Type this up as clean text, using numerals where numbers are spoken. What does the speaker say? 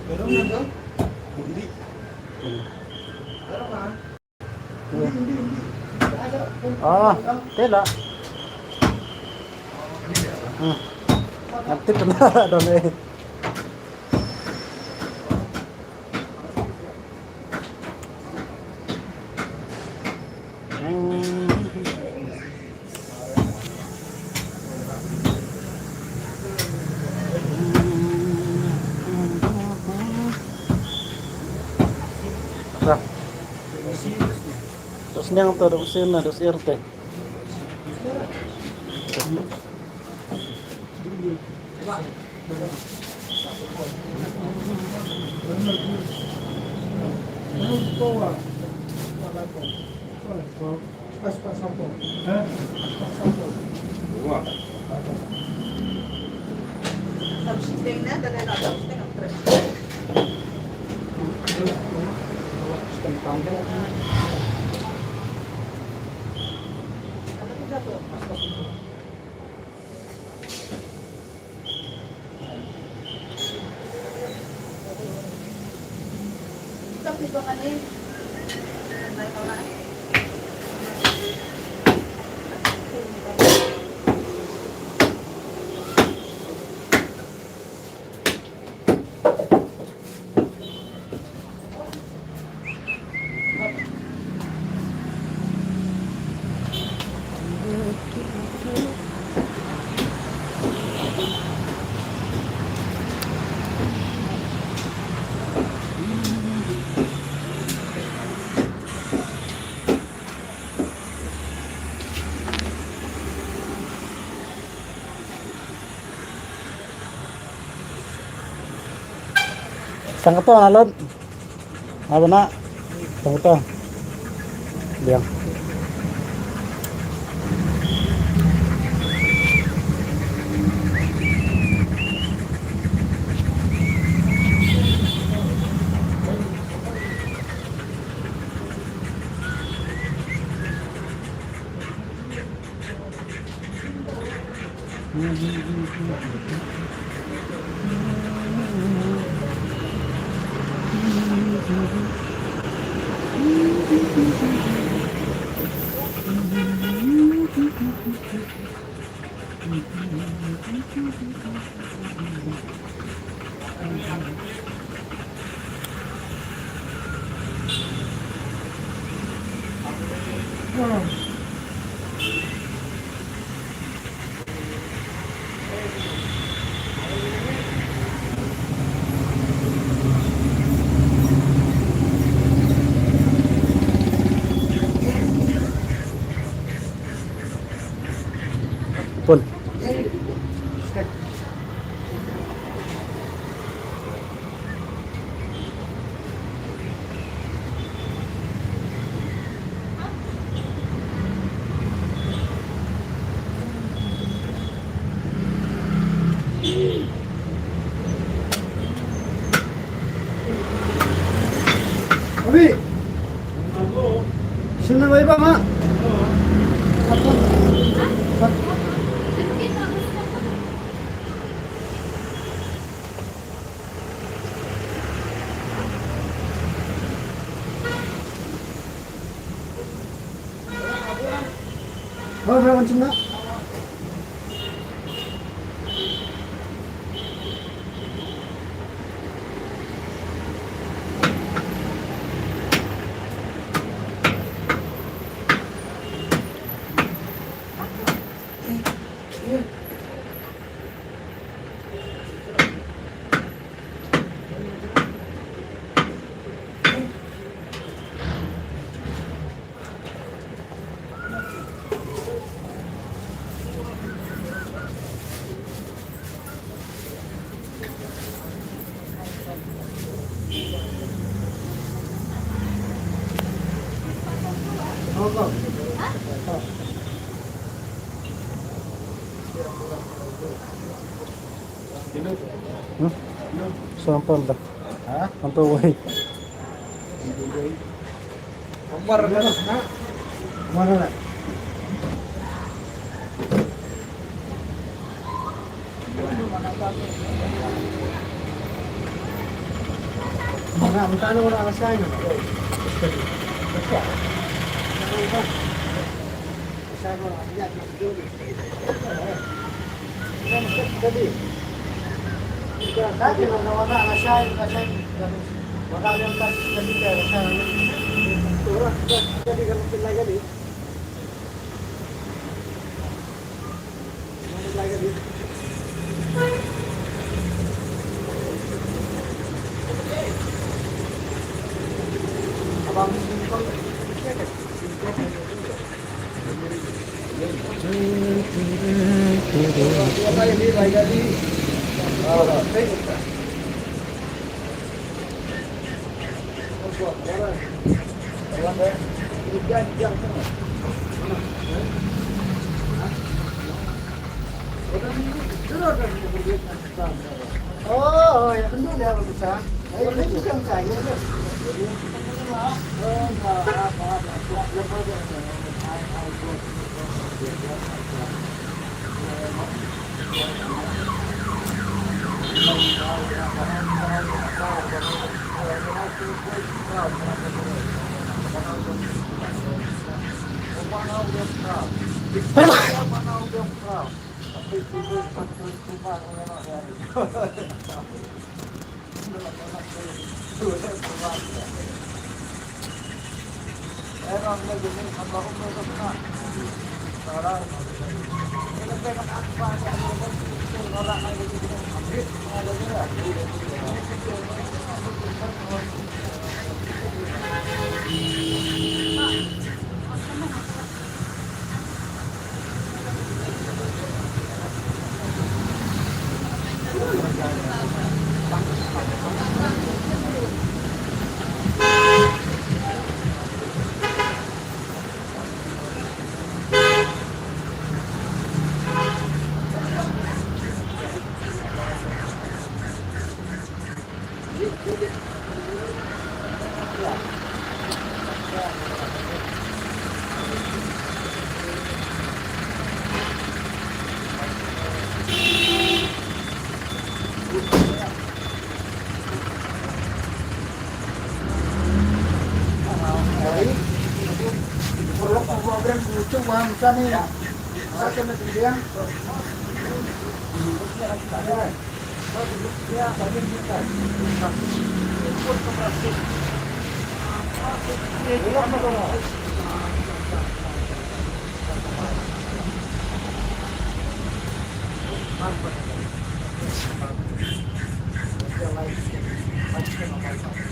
Meron na daw? Hindi. Meron ka? Hindi. Ah, tela. Nanti pernah dong eh. Nah, terus yang terus na terus RT. Subsisting na, dali na subsisting ang tres. Ano yung dato? Tapi ba kanin? May pa man. Saan to alon? Ano na? Saan to? Diyan. Pun. Abi! Sino ba iba nga? Oh, berapa cina? Sampal dah. Ha? Anto way. Umar na na. Mana na? Magkano ko na sa inyo? Dati nawala na siya, kasi wala yung kasi kaya siya. Tura, jadi kalau sila jadi. Sila jadi. Abang oh, ya kan dulu ya bisa. Ayo itu kan saya. Thank you.